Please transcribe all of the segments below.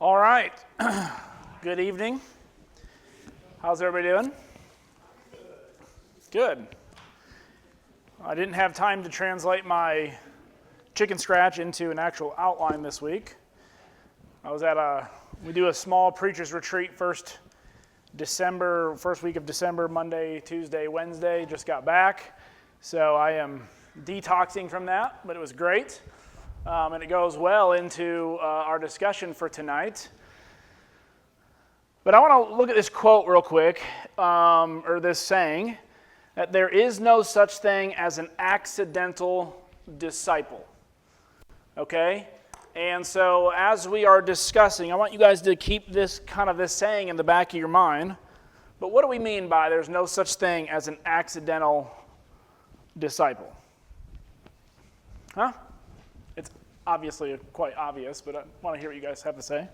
All right. Good evening. How's everybody doing? Good. I didn't have time to translate my chicken scratch into an actual outline this week. I was we do a small preacher's retreat first week of December, Monday, Tuesday, Wednesday, just got back. So I am detoxing from that, but it was great. And it goes well into our discussion for tonight. But I want to look at this quote real quick, or this saying, that there is no such thing as an accidental disciple. Okay? And so as we are discussing, I want you guys to keep this saying in the back of your mind. But what do we mean by there's no such thing as an accidental disciple? Huh? It's obviously quite obvious, but I want to hear what you guys have to say.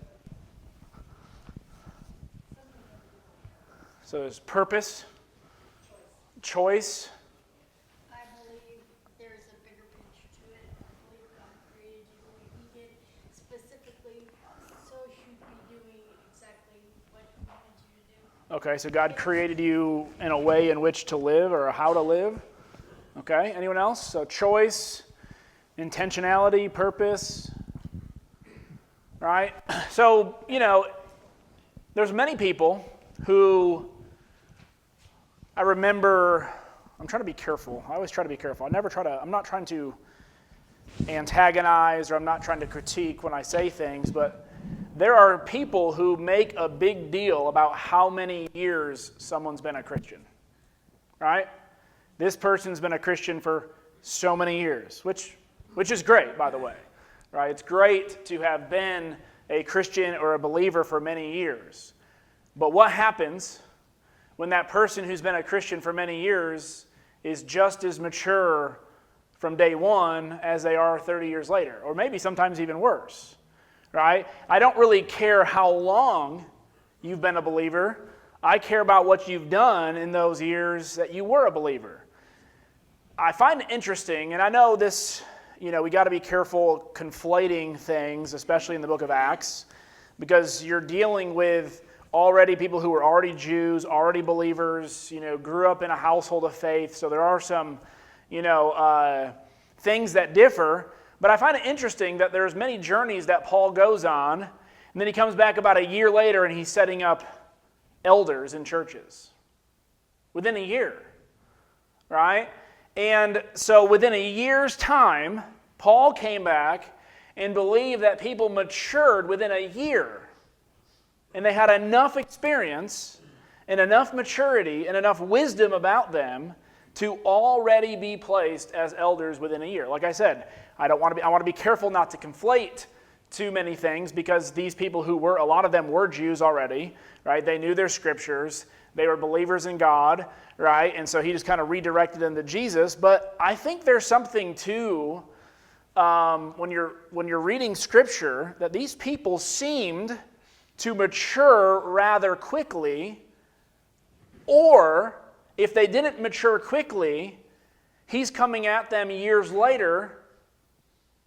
So there's purpose, choice. I believe there's a bigger picture to it. I believe God created you the way He did, specifically, so you should be doing exactly what He wanted you to do. Okay, so God created you in a way in which to live or how to live. Okay, anyone else? So choice, intentionality, purpose. Right? So, there's many people who I remember, I'm trying to be careful. I always try to be careful. I'm not trying to antagonize or I'm not trying to critique when I say things, but there are people who make a big deal about how many years someone's been a Christian. Right? This person's been a Christian for so many years, which is great, by the way. Right? It's great to have been a Christian or a believer for many years. But what happens when that person who's been a Christian for many years is just as mature from day one as they are 30 years later, or maybe sometimes even worse, right? I don't really care how long you've been a believer. I care about what you've done in those years that you were a believer. I find it interesting, and I know this, we got to be careful conflating things, especially in the book of Acts, because you're dealing with already people who were already Jews, already believers, grew up in a household of faith. So there are some, things that differ. But I find it interesting that there's many journeys that Paul goes on, and then he comes back about a year later and he's setting up elders in churches. Within a year, right? And so within a year's time, Paul came back and believed that people matured within a year. And they had enough experience and enough maturity and enough wisdom about them to already be placed as elders within a year. Like I said, I want to be careful not to conflate too many things because these people a lot of them were Jews already, right? They knew their scriptures. They were believers in God, right? And so he just kind of redirected them to Jesus. But I think there's something to when you're reading scripture that these people seemed to mature rather quickly, or if they didn't mature quickly, he's coming at them years later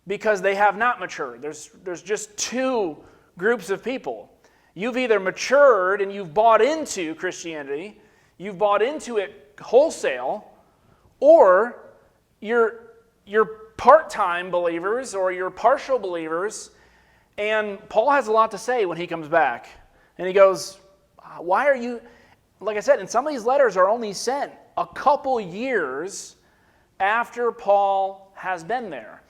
because they have not matured. There's just two groups of people. You've either matured and you've bought into Christianity, you've bought into it wholesale, or you're part-time believers or you're partial believers. And Paul has a lot to say when he comes back. And he goes, why are you, like I said, and some of these letters are only sent a couple years after Paul has been there.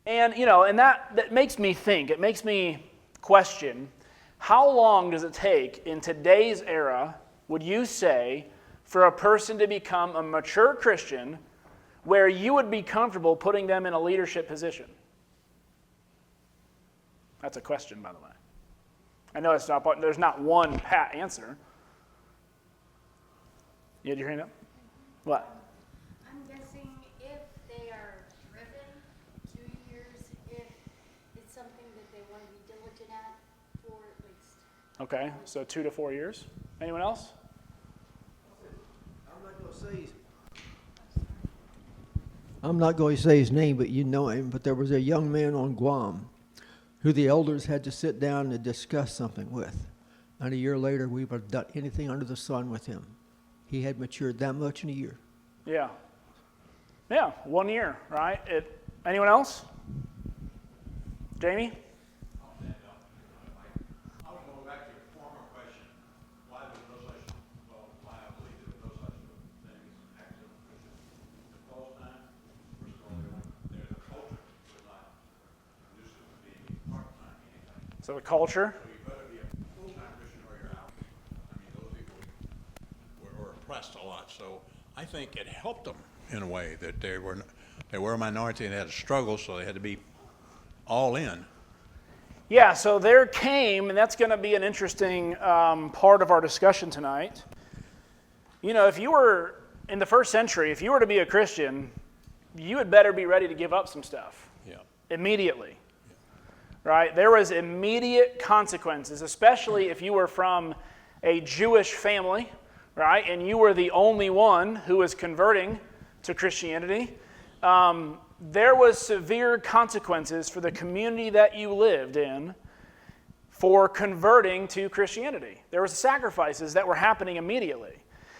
And, and that makes me think, it makes me question, how long does it take in today's era, would you say, for a person to become a mature Christian where you would be comfortable putting them in a leadership position? That's a question, by the way. I know there's not one pat answer. You had your hand up? What? I'm guessing if they are driven 2 years, if it's something that they want to be diligent at for at least. Okay, so 2 to 4 years. Anyone else? I'm not going to say his name, but you know him. But there was a young man on Guam who the elders had to sit down and discuss something with. And a year later, we would have done anything under the sun with him. He had matured that much in a year. Yeah. Yeah, 1 year, right? Anyone else? Jamie? I want to go back to your former question. Why I believe there are no such things as active Christians. In Paul's time, first of all, the culture was not conducive to being part-time anything. So the culture. So you better be a full-time Christian or you're out. I mean, those people were oppressed a lot. So I think it helped them in a way that they were a minority and they had to struggle, so they had to be all in. Yeah, so there came, and that's going to be an interesting part of our discussion tonight. You know, if you were in the first century, if you were to be a Christian, you had better be ready to give up some stuff immediately. Right? There was immediate consequences, especially if you were from a Jewish family, right? And you were the only one who was converting to Christianity. There was severe consequences for the community that you lived in for converting to Christianity. There were sacrifices that were happening immediately.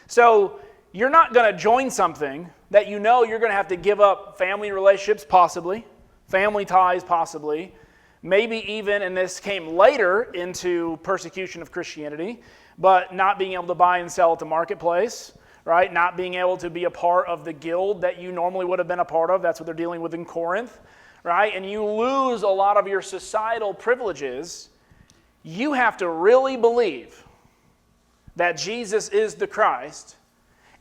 So you're not going to join something that you know you're going to have to give up family relationships, possibly, family ties, possibly, maybe even, and this came later into persecution of Christianity, but not being able to buy and sell at the marketplace, right? Not being able to be a part of the guild that you normally would have been a part of. That's what they're dealing with in Corinth, right? And you lose a lot of your societal privileges. You have to really believe that Jesus is the Christ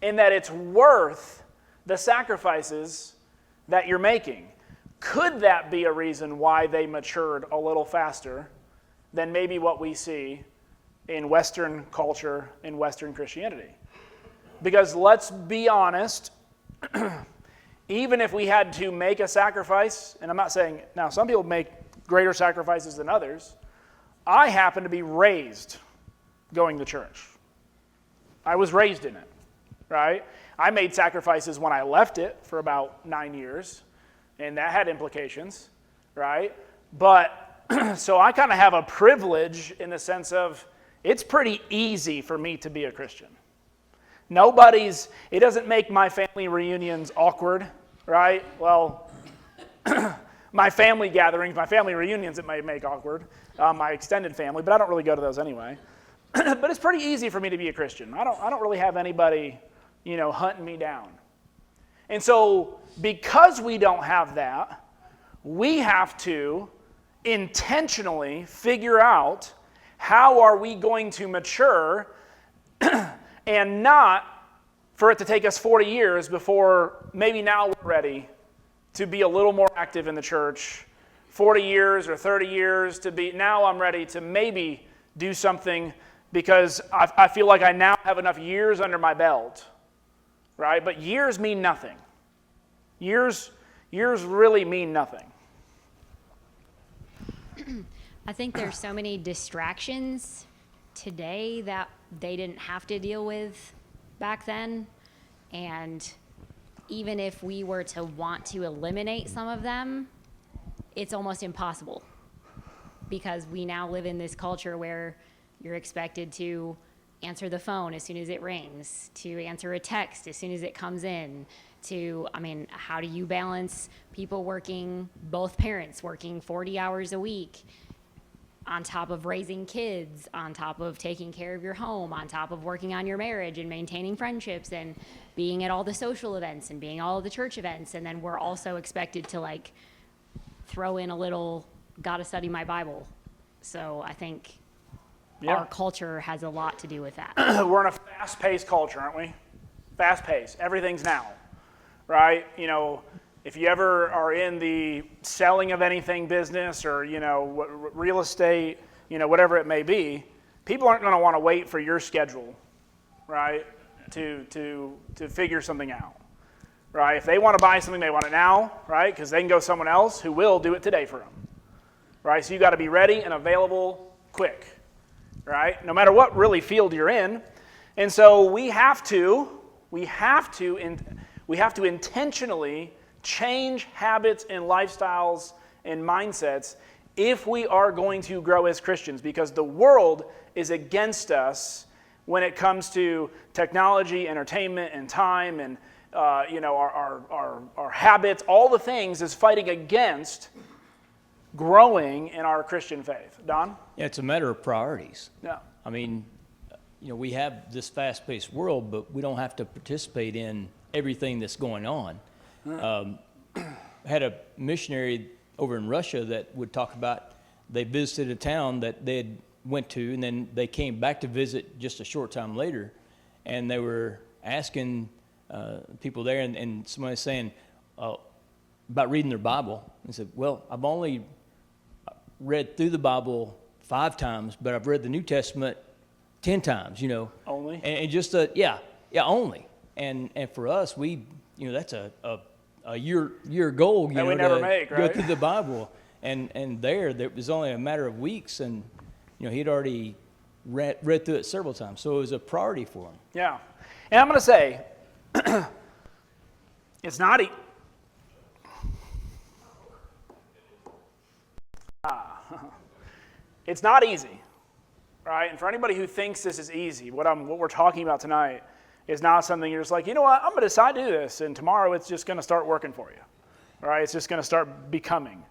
and that it's worth the sacrifices that you're making. Could that be a reason why they matured a little faster than maybe what we see in Western culture, in Western Christianity? Because let's be honest, even if we had to make a sacrifice, and I'm not saying, now some people make greater sacrifices than others. I happen to be raised going to church. I was raised in it, right? I made sacrifices when I left it for about 9 years, and that had implications, right? But, so I kind of have a privilege in the sense of it's pretty easy for me to be a Christian. It doesn't make my family reunions awkward, right? Well, my family gatherings, my family reunions, it may make awkward, my extended family, but I don't really go to those anyway. But it's pretty easy for me to be a Christian. I don't really have anybody, hunting me down. And so because we don't have that, we have to intentionally figure out how are we going to mature and not for it to take us 40 years before maybe now we're ready to be a little more active in the church, 40 years or 30 years to be, now I'm ready to maybe do something because I feel like I now have enough years under my belt, right? But years mean nothing. Years really mean nothing. I think there's so many distractions today that they didn't have to deal with back then. And even if we were to want to eliminate some of them, it's almost impossible because we now live in this culture where you're expected to answer the phone as soon as it rings, to answer a text as soon as it comes in, how do you balance people working, both parents working 40 hours a week on top of raising kids, on top of taking care of your home, on top of working on your marriage and maintaining friendships and being at all the social events and being all of the church events. And then we're also expected to throw in a little, gotta study my Bible. So I think our culture has a lot to do with that. We're in a fast-paced culture, aren't we? Fast-paced. Everything's now, right? If you ever are in the selling of anything business or, real estate, whatever it may be, people aren't going to want to wait for your schedule, right, to figure something out, right? If they want to buy something, they want it now, right, because they can go someone else who will do it today for them, right? So you got to be ready and available quick, right, no matter what really field you're in. And so we have to intentionally change habits and lifestyles and mindsets if we are going to grow as Christians, because the world is against us when it comes to technology, entertainment, and time, and our habits. All the things is fighting against growing in our Christian faith. Don? Yeah, it's a matter of priorities. Yeah. I mean, we have this fast-paced world, but we don't have to participate in everything that's going on. I had a missionary over in Russia that would talk about they visited a town that they had went to, and then they came back to visit just a short time later, and they were asking people there, and somebody was saying about reading their Bible. And said, well, I've only read through the Bible 5 times, but I've read the New Testament 10 times, Only? And just only. And for us, that's a year goal, that we never make, right? Go through the Bible. And there was only a matter of weeks, and he'd already read through it several times. So it was a priority for him. Yeah. And I'm going to say, it's not it's not easy, right? And for anybody who thinks this is easy, what we're talking about tonight is not something you're just like, you know what, I'm going to decide to do this, and tomorrow it's just going to start working for you, right? It's just going to start becoming,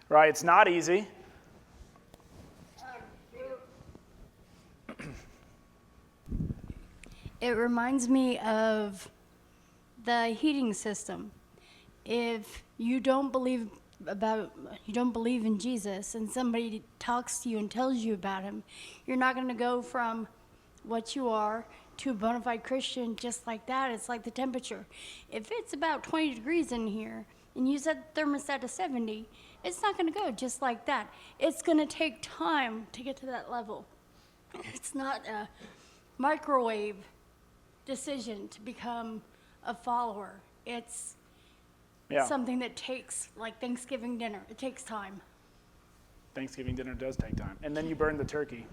right? It's not easy. It reminds me of the heating system. If you don't believe in Jesus and somebody talks to you and tells you about him, you're not going to go from what you are to a bona fide Christian just like that. It's like the temperature. If it's about 20 degrees in here and you set the thermostat to 70, it's not going to go just like that. It's going to take time to get to that level. It's not a microwave decision to become a follower. It's something that takes, like Thanksgiving dinner. It takes time. Thanksgiving dinner does take time. And then you burn the turkey.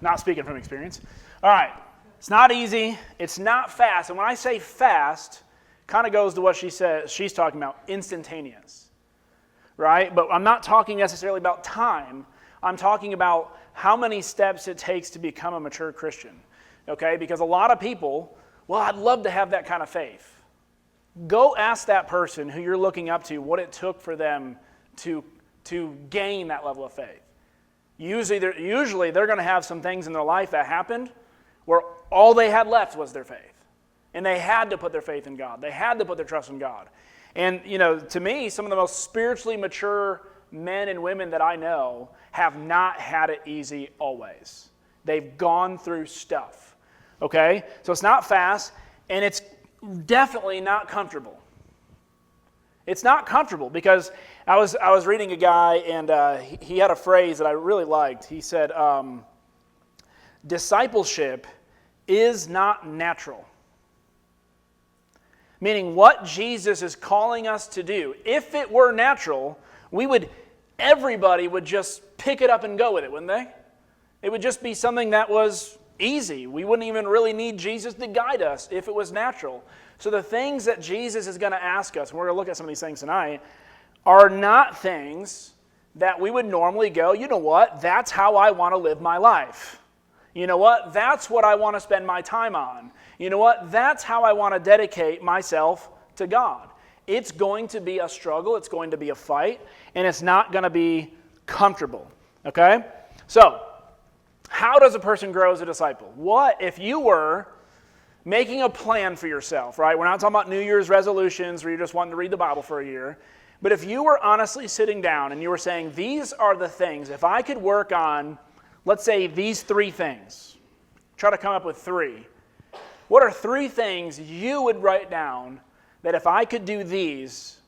Not speaking from experience. All right. It's not easy. It's not fast. And when I say fast, kind of goes to what she's talking about, instantaneous. Right? But I'm not talking necessarily about time. I'm talking about how many steps it takes to become a mature Christian. Okay? Because a lot of people, well, I'd love to have that kind of faith. Go ask that person who you're looking up to what it took for them to gain that level of faith. Usually they're going to have some things in their life that happened where all they had left was their faith. And they had to put their faith in God. They had to put their trust in God. And, to me, some of the most spiritually mature men and women that I know have not had it easy always. They've gone through stuff. Okay? So it's not fast, and it's definitely not comfortable. It's not comfortable because I was reading a guy, and he had a phrase that I really liked. He said, discipleship is not natural. Meaning what Jesus is calling us to do. If it were natural, everybody would just pick it up and go with it, wouldn't they? It would just be something that was easy. We wouldn't even really need Jesus to guide us if it was natural. So the things that Jesus is going to ask us, and we're going to look at some of these things tonight, are not things that we would normally go, you know what, that's how I want to live my life. You know what, that's what I want to spend my time on. You know what, that's how I want to dedicate myself to God. It's going to be a struggle, it's going to be a fight, and it's not going to be comfortable. Okay? So, how does a person grow as a disciple? What if you were making a plan for yourself, right? We're not talking about New Year's resolutions where you're just wanting to read the Bible for a year. But if you were honestly sitting down and you were saying, these are the things, if I could work on, let's say, these 3 things, try to come up with 3. What are 3 things you would write down that if I could do these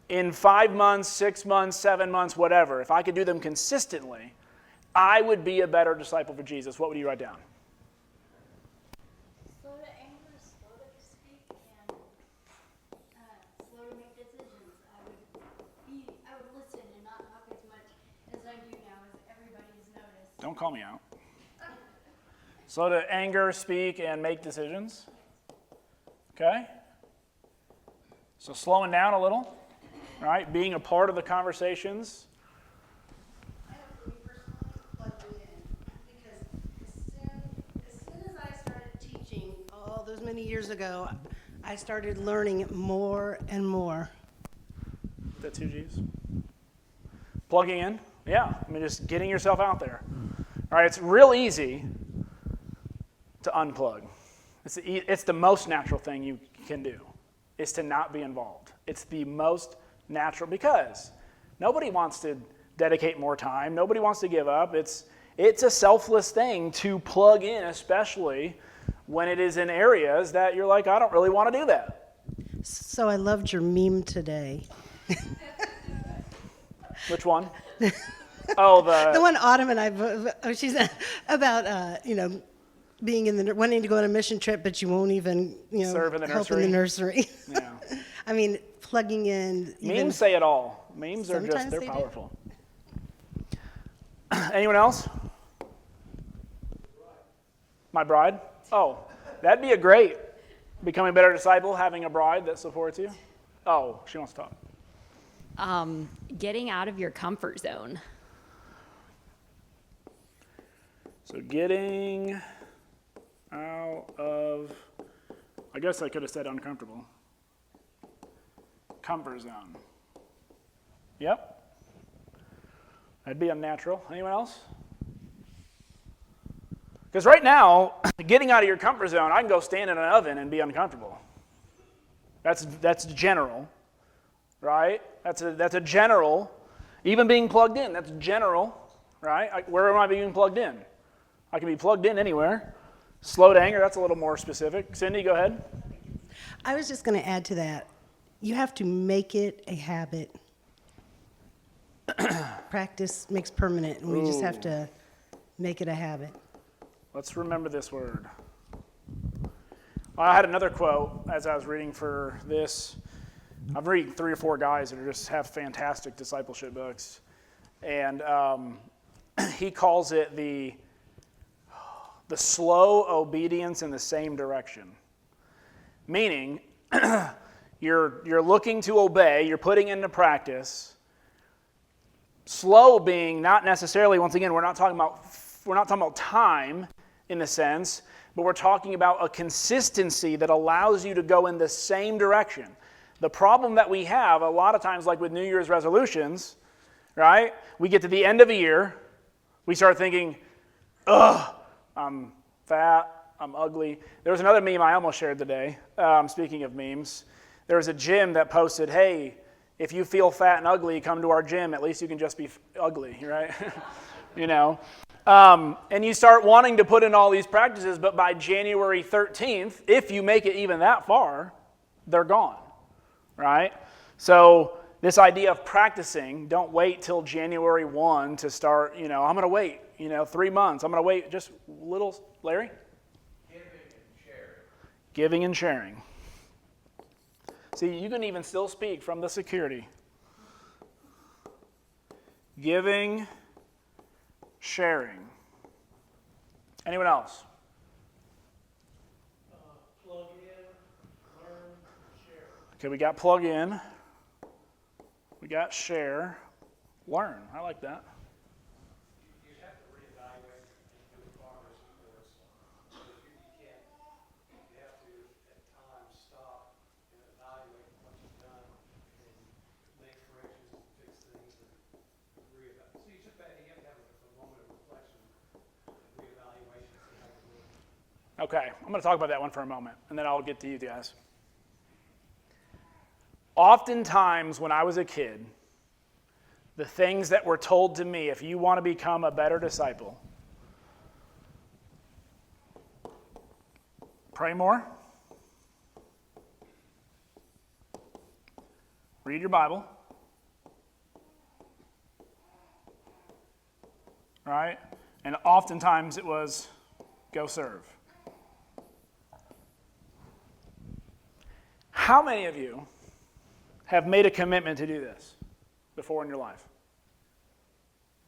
in 5 months, 6 months, 7 months, whatever, if I could do them consistently, I would be a better disciple for Jesus? What would you write down? Slow to anger, slow to speak, and slow to make decisions. I would listen and not talk as much as I do now, as everybody's noticed. Don't call me out. Slow to anger, speak, and make decisions. Okay? So slowing down a little. right? Being a part of the conversations. I know for me personally, plugging in, because as soon as I started teaching all those many years ago, I started learning more and more. The 2 G's. Plugging in. Yeah, I mean, just getting yourself out there. All right, it's real easy to unplug. It's the most natural thing you can do, is to not be involved. It's the most natural, because nobody wants to dedicate more time. Nobody wants to give up. It's a selfless thing to plug in, especially when it is in areas that you're like, I don't really want to do that. So I loved your meme today. Which one? Oh, The one Autumn and I, she's about, being wanting to go on a mission trip, but you won't even, Serve in the help in nursery. the nursery. Yeah. I mean, plugging in. Memes say it all. Memes are Sometimes they're they do. powerful. Anyone else? My bride? Oh, that'd be a great becoming a better disciple, having a bride that supports you. Oh, she wants to talk. Getting out of your comfort zone. So getting out of, I guess I could have said uncomfortable. Comfort zone. Yep. That'd be unnatural. Anyone else? Because right now, getting out of your comfort zone, I can go stand in an oven and be uncomfortable. That's general, right? That's a general. Even being plugged in, that's general, right? Where am I being plugged in? I can be plugged in anywhere. Slow to anger, that's a little more specific. Cindy, go ahead. I was just going to add to that. You have to make it a habit. Practice makes permanent, and we just have to make it a habit. Let's remember this word. I had another quote as I was reading for this. I'm reading 3 or 4 guys that just have fantastic discipleship books. And he calls it the slow obedience in the same direction. Meaning, you're looking to obey, you're putting into practice. Slow being not necessarily, once again, we're not talking about time in the sense, but we're talking about a consistency that allows you to go in the same direction. The problem that we have a lot of times, like with New Year's resolutions, right? We get to the end of a year, we start thinking, ugh, I'm fat, I'm ugly. There was another meme I almost shared today. Speaking of memes, there was a gym that posted, hey, if you feel fat and ugly, come to our gym. At least you can just be ugly, right? And you start wanting to put in all these practices, but by January 13th, if you make it even that far, they're gone, right? So this idea of practicing, don't wait till January 1 to start, I'm going to wait, 3 months. I'm going to wait just little, Larry? Giving and sharing. See, you can even still speak from the security. Giving, sharing. Anyone else? Plug in, learn, share. Okay, we got plug in. We got share. Learn. I like that. You have to reevaluate and do progress reports. So you can't, you have to at times stop and evaluate what you've done and make corrections and fix things and reevaluate. So you have to have a moment of reflection and reevaluation and see how you're doing. Okay, I'm going to talk about that one for a moment, and then I'll get to you guys. Oftentimes, when I was a kid, the things that were told to me, if you want to become a better disciple, pray more, read your Bible, right? And oftentimes it was go serve. How many of you have made a commitment to do this before in your life?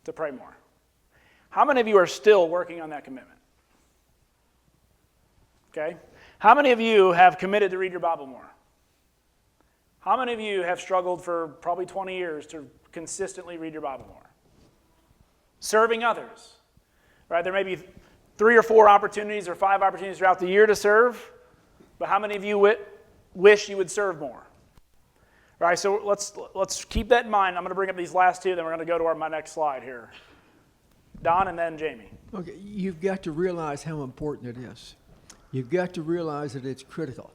To pray more. How many of you are still working on that commitment? Okay. How many of you have committed to read your Bible more? How many of you have struggled for probably 20 years to consistently read your Bible more? Serving others, right? There may be 3 or 4 opportunities or 5 opportunities throughout the year to serve, but how many of you wish you would serve more? Right, so let's keep that in mind. I'm going to bring up these last 2, then we're going to go to my next slide here. Don and then Jamie. Okay, you've got to realize how important it is. You've got to realize that it's critical.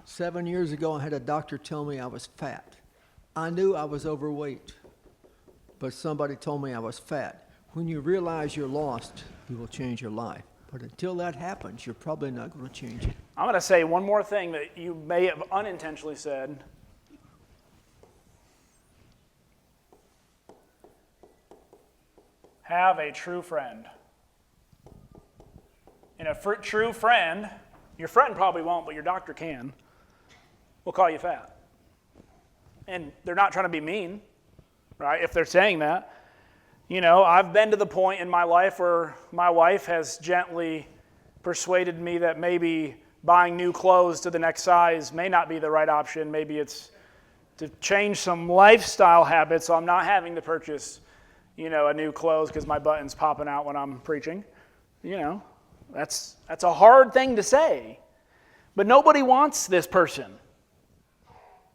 7 years ago, I had a doctor tell me I was fat. I knew I was overweight, but somebody told me I was fat. When you realize you're lost, you will change your life. But until that happens, you're probably not going to change it. I'm going to say one more thing that you may have unintentionally said. Have a true friend. And a true friend, your friend probably won't, but your doctor can, will call you fat. And they're not trying to be mean, right, if they're saying that. You know, I've been to the point in my life where my wife has gently persuaded me that maybe buying new clothes to the next size may not be the right option. Maybe it's to change some lifestyle habits so I'm not having to purchase, a new clothes because my button's popping out when I'm preaching. That's a hard thing to say. But nobody wants this person.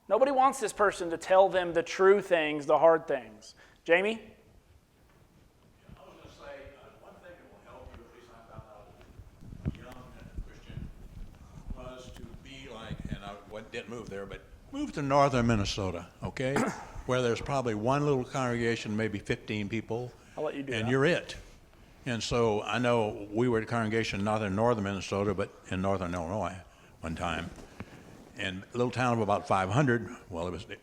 Nobody wants this person to tell them the true things, the hard things. Jamie? I was going to say, one thing that will help you, at least I found out as a young Christian, was to be like, and I didn't move there, but move to northern Minnesota, okay? Where there's probably one little congregation, maybe 15 people. I'll let you do that. And you're it. And so I know we were at a congregation not in northern Minnesota, but in northern Illinois one time. And a little town of about 500,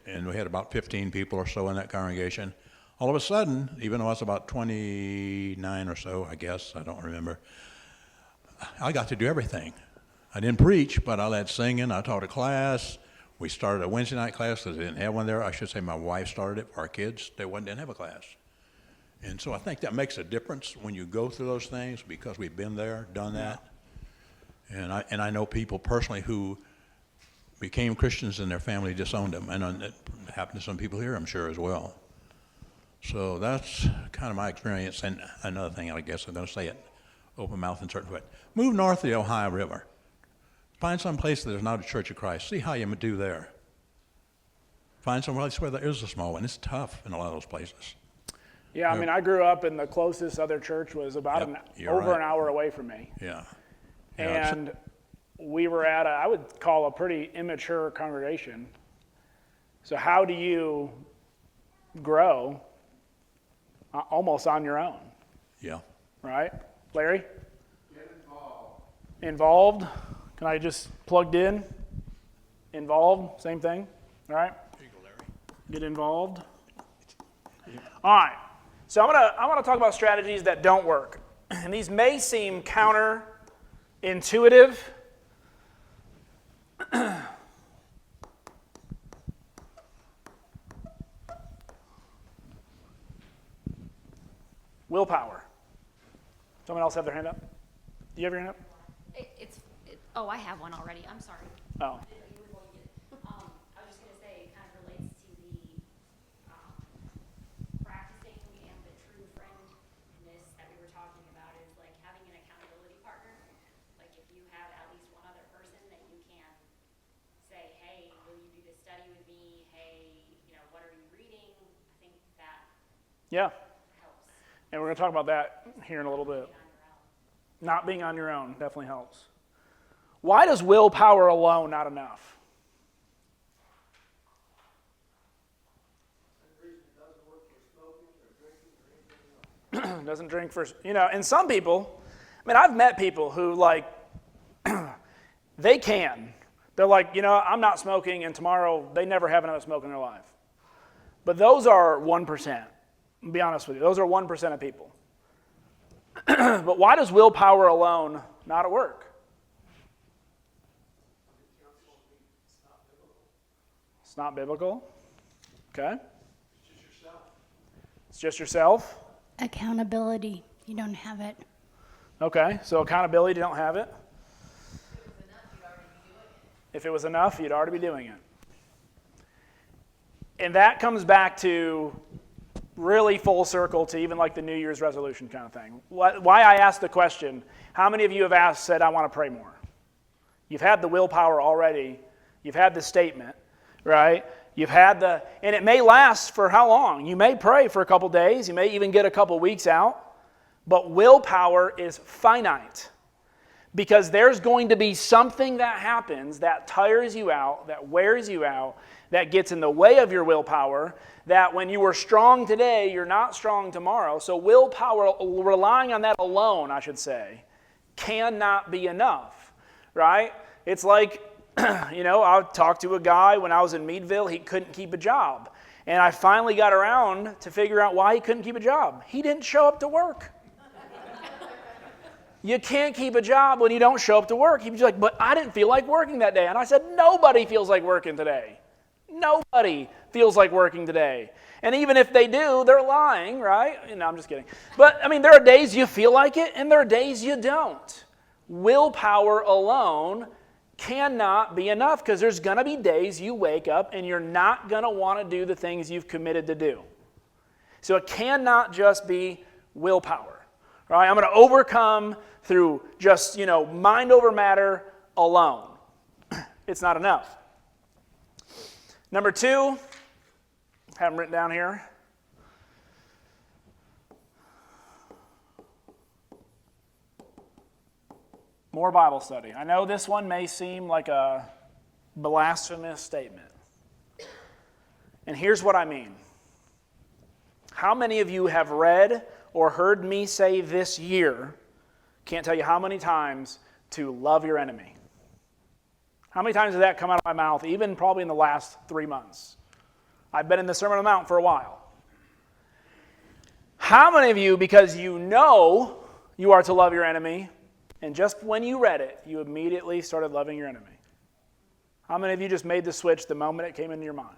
and we had about 15 people or so in that congregation. All of a sudden, even though I was about 29 or so, I guess, I don't remember, I got to do everything. I didn't preach, but I led singing, I taught a class. We started a Wednesday night class because they didn't have one there. I should say my wife started it for our kids. They didn't have a class. And so I think that makes a difference when you go through those things because we've been there, done that. And I know people personally who became Christians and their family disowned them. And it happened to some people here, I'm sure, as well. So that's kind of my experience. And another thing, I guess I'm going to say it, open mouth and certain way. Move north of the Ohio River. Find some place that there's not a Church of Christ. See how you do there. Find some place where there is a small one. It's tough in a lot of those places. Yeah, I mean, I grew up and the closest other church was about an hour away from me. Yeah. And we were at I would call a pretty immature congregation. So how do you grow almost on your own? Yeah. Right? Larry? Get involved. Involved? Can I just plugged in? Involved? Same thing? All right? Here you go, Larry. Get involved. All right. So I want to talk about strategies that don't work. And these may seem counterintuitive. Willpower. Someone else have their hand up? Do you have your hand up? I have one already. I'm sorry. Oh. I was just going to say it kind of relates to the practicing and the true friendness that we were talking about is like having an accountability partner. Like if you have at least one other person that you can say, hey, will you do this study with me? Hey, what are you reading? I think that Yeah. helps. And we're going to talk about that here in a little bit. Not being on your own definitely helps. Why does willpower alone not enough? Doesn't drink for, and some people, I've met people who they can. They're like, I'm not smoking, and tomorrow they never have another smoke in their life. But those are 1%. I'll be honest with you. Those are 1% of people. But why does willpower alone not work? It's not biblical. Okay. It's just yourself. Accountability. You don't have it. Okay. So accountability, you don't have it. If it was enough, you'd already be doing it. And that comes back to really full circle to even like the New Year's resolution kind of thing. Why I asked the question, how many of you have said, I want to pray more? You've had the willpower already. You've had the statement, right? You've had and it may last for how long? You may pray for a couple days. You may even get a couple weeks out. But willpower is finite. Because there's going to be something that happens that tires you out, that wears you out, that gets in the way of your willpower, that when you were strong today, you're not strong tomorrow. So willpower, relying on that alone, I should say, cannot be enough, right? It's like, I talked to a guy when I was in Meadville, he couldn't keep a job. And I finally got around to figure out why he couldn't keep a job. He didn't show up to work. You can't keep a job when you don't show up to work. He'd be like, but I didn't feel like working that day. And I said, nobody feels like working today. Nobody feels like working today. And even if they do, they're lying, right? No, I'm just kidding. But, there are days you feel like it, and there are days you don't. Willpower alone cannot be enough because there's going to be days you wake up and you're not going to want to do the things you've committed to do. So it cannot just be willpower. Right? I'm going to overcome through just, mind over matter alone. It's not enough. Number 2, have them written down here. More Bible study. I know this one may seem like a blasphemous statement. And here's what I mean. How many of you have read or heard me say this year, can't tell you how many times, to love your enemy? How many times did that come out of my mouth, even probably in the last 3 months? I've been in the Sermon on the Mount for a while. How many of you, because you know you are to love your enemy, and just when you read it, you immediately started loving your enemy? How many of you just made the switch the moment it came into your mind?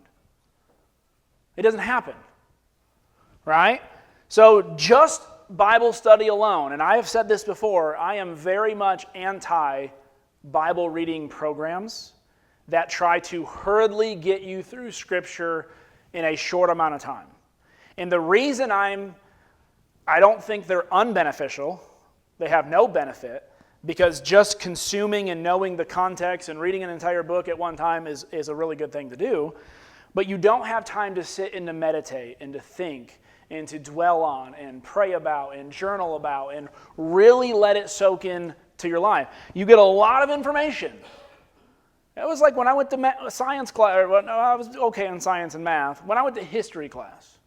It doesn't happen, right? So just Bible study alone, and I have said this before, I am very much anti-Bible reading programs that try to hurriedly get you through Scripture in a short amount of time. And the reason I don't think they're unbeneficial, they have no benefit, because just consuming and knowing the context and reading an entire book at one time is a really good thing to do, but you don't have time to sit and to meditate and to think and to dwell on and pray about and journal about and really let it soak in to your life. You get a lot of information. It was like when I went to science class, I was okay in science and math. When I went to history class,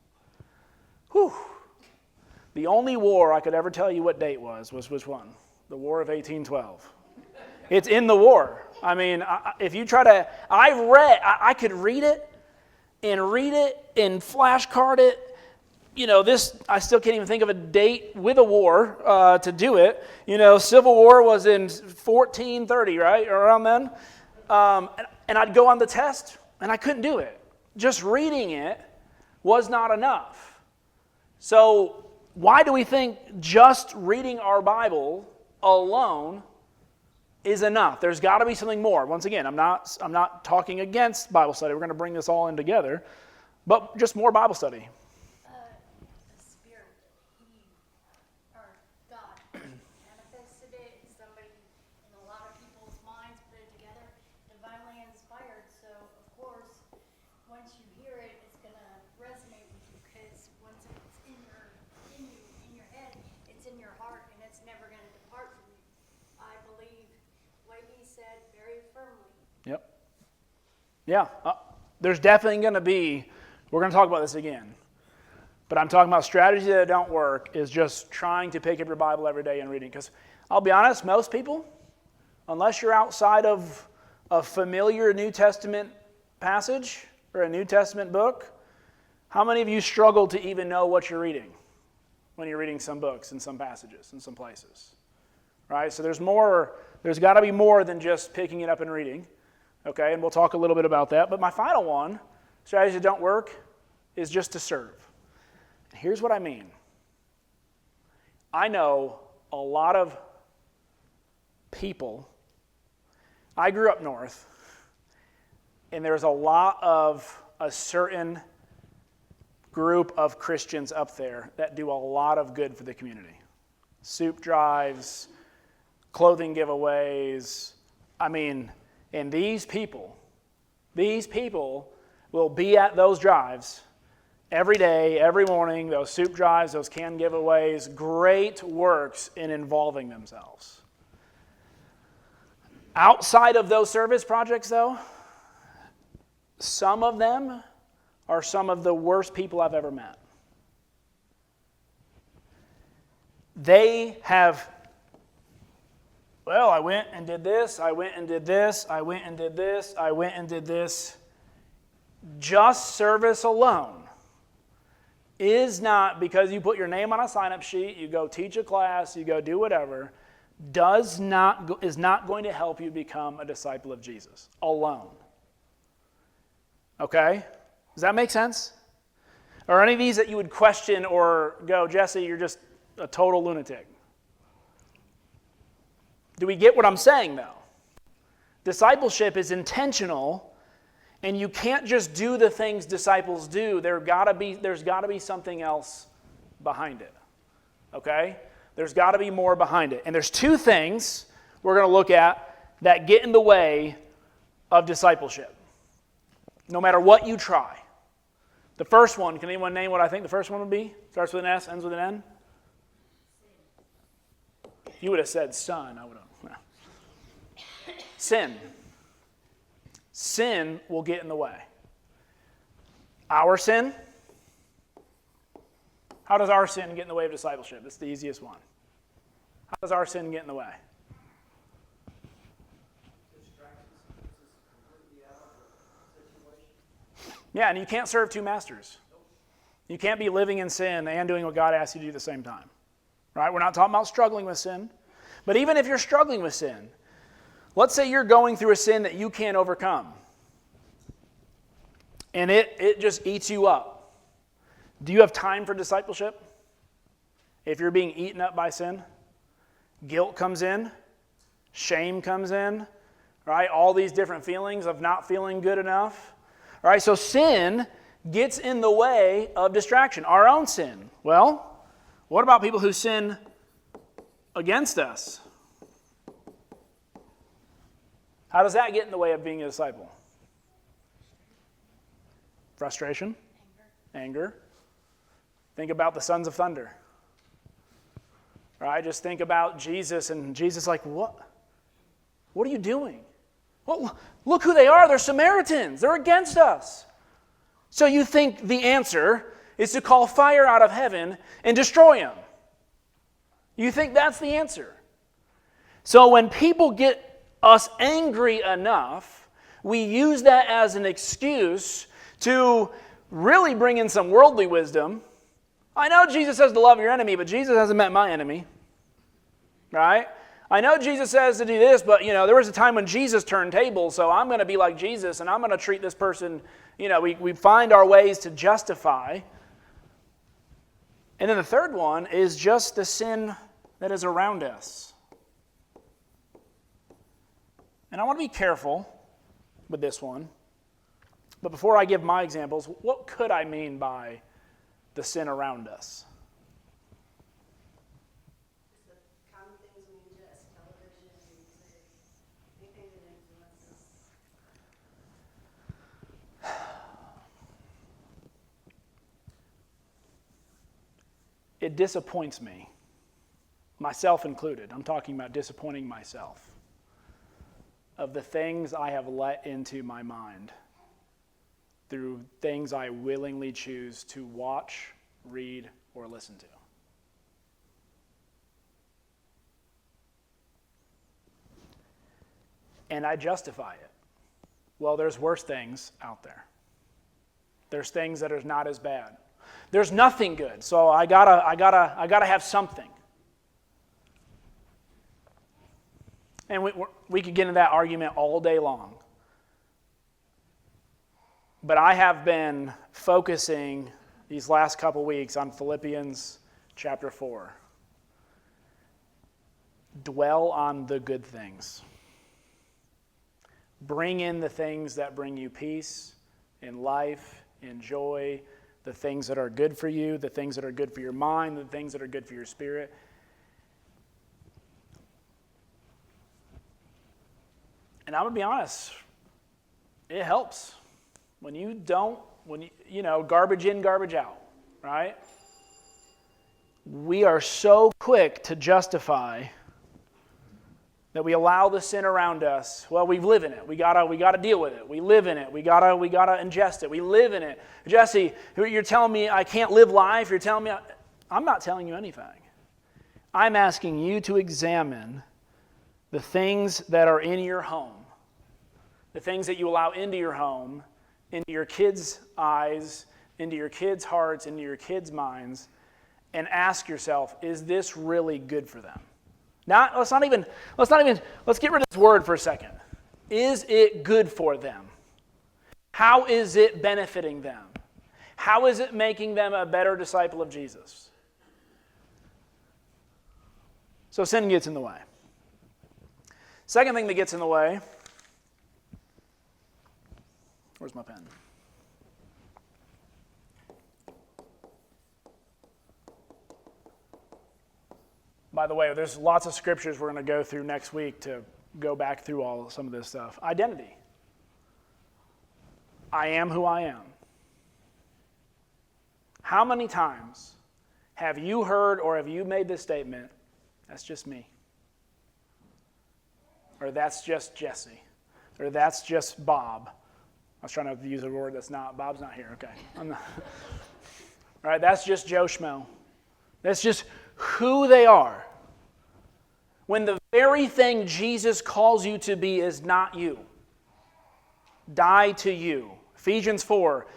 the only war I could ever tell you what date was which one? The War of 1812. It's in the war. If you try to, I could read it and flashcard it. I still can't even think of a date with a war to do it. Civil War was in 1430, right? Or around then. And I'd go on the test, and I couldn't do it. Just reading it was not enough. So why do we think just reading our Bible alone is enough? There's got to be something more. Once again, I'm not talking against Bible study. We're going to bring this all in together. But just more Bible study. The Spirit, or God, manifested it. Somebody, in a lot of people's minds, put it together, divinely inspired. So, of course, once you hear it, it's going to resonate with you, because once it's in your head, it's in your heart, and it's never going to depart from you. I believe what he said very firmly. Yep. Yeah. There's definitely going to be, we're going to talk about this again, but I'm talking about strategies that don't work is just trying to pick up your Bible every day and reading. Because I'll be honest, most people, unless you're outside of a familiar New Testament passage or a New Testament book, how many of you struggle to even know what you're reading when you're reading some books and some passages in some places? Right? So there's got to be more than just picking it up and reading. Okay, and we'll talk a little bit about that. But my final one, strategies that don't work, is just to serve. Here's what I mean. I know a lot of people. I grew up north, And there's a lot of a certain group of Christians up there that do a lot of good for the community. Soup drives, clothing giveaways. I mean, and these people will be at those drives every day, every morning, those soup drives, those can giveaways, great works in involving themselves. Outside of those service projects, though, some of them are some of the worst people I've ever met. They have, well, I went and did this, I went and did this, I went and did this, I went and did this. Just service alone is not, because you put your name on a sign-up sheet, you go teach a class, you go do whatever, is not going to help you become a disciple of Jesus alone. Okay? Does that make sense? Are any of these that you would question or go, Jesse, you're just a total lunatic? Do we get what I'm saying, though? Discipleship is intentional. And you can't just do the things disciples do. There's got to be something else behind it. Okay? There's got to be more behind it. And there's two things we're going to look at that get in the way of discipleship. No matter what you try. The first one, can anyone name what I think the first one would be? Starts with an S, ends with an N? You would have said son. I would have. Sin. Sin will get in the way. Our sin? How does our sin get in the way of discipleship? It's the easiest one. How does our sin get in the way? Yeah, and you can't serve two masters. You can't be living in sin and doing what God asks you to do at the same time. Right? We're not talking about struggling with sin. But even if you're struggling with sin, let's say you're going through a sin that you can't overcome. And it just eats you up. Do you have time for discipleship? If you're being eaten up by sin, guilt comes in, shame comes in, right? All these different feelings of not feeling good enough. All right, so sin gets in the way of distraction. Our own sin. Well, what about people who sin against us? How does that get in the way of being a disciple? Frustration, anger. Think about the sons of thunder. Right? Just think about Jesus, and Jesus like, what? What are you doing? Well, look who they are. They're Samaritans. They're against us. So you think the answer is to call fire out of heaven and destroy them. You think that's the answer. So when people get us angry enough, we use that as an excuse to really bring in some worldly wisdom. I know Jesus says to love your enemy, but Jesus hasn't met my enemy. Right? I know Jesus says to do this, but there was a time when Jesus turned tables, so I'm going to be like Jesus and I'm going to treat this person, we find our ways to justify. And then the third one is just the sin that is around us. And I want to be careful with this one. But before I give my examples, what could I mean by the sin around us? Just the common things we ingest, television, music, anything that influences. It disappoints me, myself included. I'm talking about disappointing myself of the things I have let into my mind through things I willingly choose to watch, read, or listen to. And I justify it. Well, there's worse things out there. There's things that are not as bad. There's nothing good, so I gotta have something. And we could get into that argument all day long. But I have been focusing these last couple weeks on Philippians chapter 4. Dwell on the good things. Bring in the things that bring you peace in life, in joy, the things that are good for you, the things that are good for your mind, the things that are good for your spirit. And I'm going to be honest, it helps. When you don't, garbage in, garbage out, right? We are so quick to justify that we allow the sin around us. Well, we live in it. We gotta deal with it. We live in it. We gotta ingest it. We live in it. Jesse, you're telling me I can't live life. You're telling me I'm not telling you anything. I'm asking you to examine the things that are in your home, the things that you allow into your home, into your kids' eyes, into your kids' hearts, into your kids' minds, and ask yourself, is this really good for them? Let's get rid of this word for a second. Is it good for them? How is it benefiting them? How is it making them a better disciple of Jesus? So sin gets in the way. Second thing that gets in the way, where's my pen? By the way, there's lots of scriptures we're going to go through next week to go back through some of this stuff. Identity. I am who I am. How many times have you heard or have you made this statement, that's just me? Or that's just Jesse? Or that's just Bob? I was trying to use a word that's not, Bob's not here, okay. I'm not. All right, that's just Joe Schmo. That's just who they are. When the very thing Jesus calls you to be is not you. Die to you. Ephesians 4,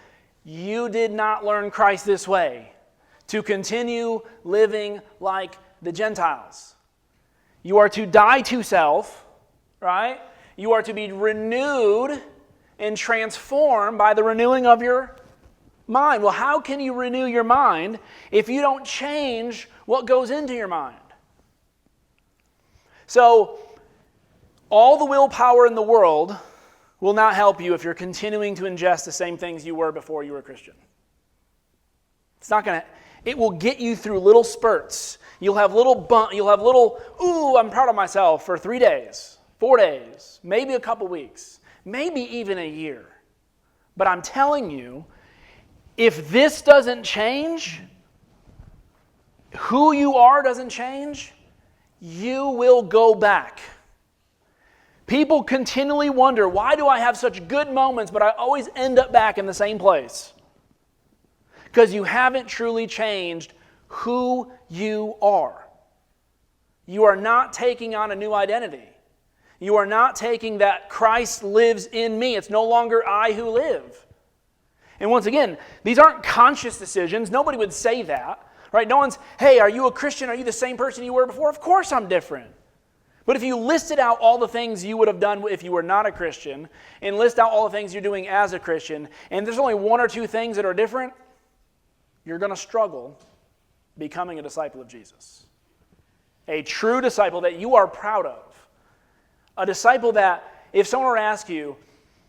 you did not learn Christ this way, to continue living like the Gentiles. You are to die to self, right? You are to be renewed and transformed by the renewing of your mind. Well, how can you renew your mind if you don't change what goes into your mind? So, all the willpower in the world will not help you if you're continuing to ingest the same things you were before you were a Christian. It will get you through little spurts. You'll have little, I'm proud of myself for 3 days, 4 days, maybe a couple weeks, maybe even a year. But I'm telling you, if this doesn't change, who you are doesn't change, you will go back. People continually wonder, why do I have such good moments, but I always end up back in the same place? Because you haven't truly changed who you are. You are not taking on a new identity. You are not taking that Christ lives in me. It's no longer I who live. And once again, these aren't conscious decisions. Nobody would say that. Right? No one's, hey, are you a Christian? Are you the same person you were before? Of course I'm different. But if you listed out all the things you would have done if you were not a Christian, and list out all the things you're doing as a Christian, and there's only one or two things that are different, you're going to struggle becoming a disciple of Jesus. A true disciple that you are proud of. A disciple that, if someone were to ask you,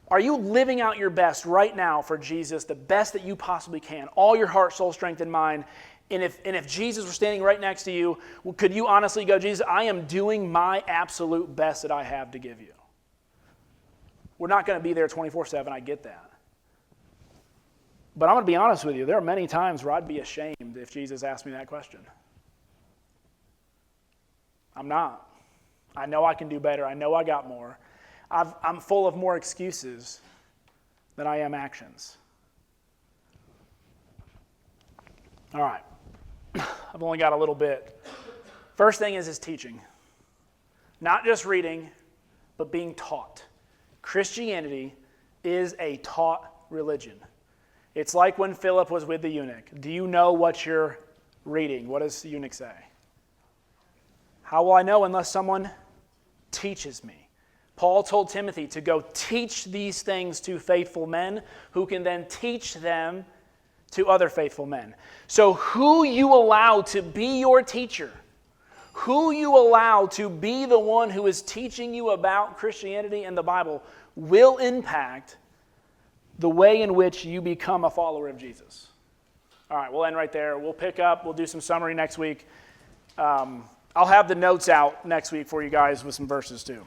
are you living out your best right now for Jesus, the best that you possibly can, all your heart, soul, strength, and mind? And if Jesus were standing right next to you, could you honestly go, Jesus, I am doing my absolute best that I have to give you? We're not going to be there 24/7, I get that. But I'm going to be honest with you, there are many times where I'd be ashamed if Jesus asked me that question. I'm not. I know I can do better. I know I got more. I'm full of more excuses than I am actions. All right. I've only got a little bit. First thing is teaching. Not just reading, but being taught. Christianity is a taught religion. It's like when Philip was with the eunuch. Do you know what you're reading? What does the eunuch say? How will I know unless someone teaches me? Paul told Timothy to go teach these things to faithful men who can then teach them to other faithful men. So who you allow to be your teacher, who you allow to be the one who is teaching you about Christianity and the Bible, will impact the way in which you become a follower of Jesus. All right, we'll end right there. We'll pick up. We'll do some summary next week. I'll have the notes out next week for you guys with some verses too.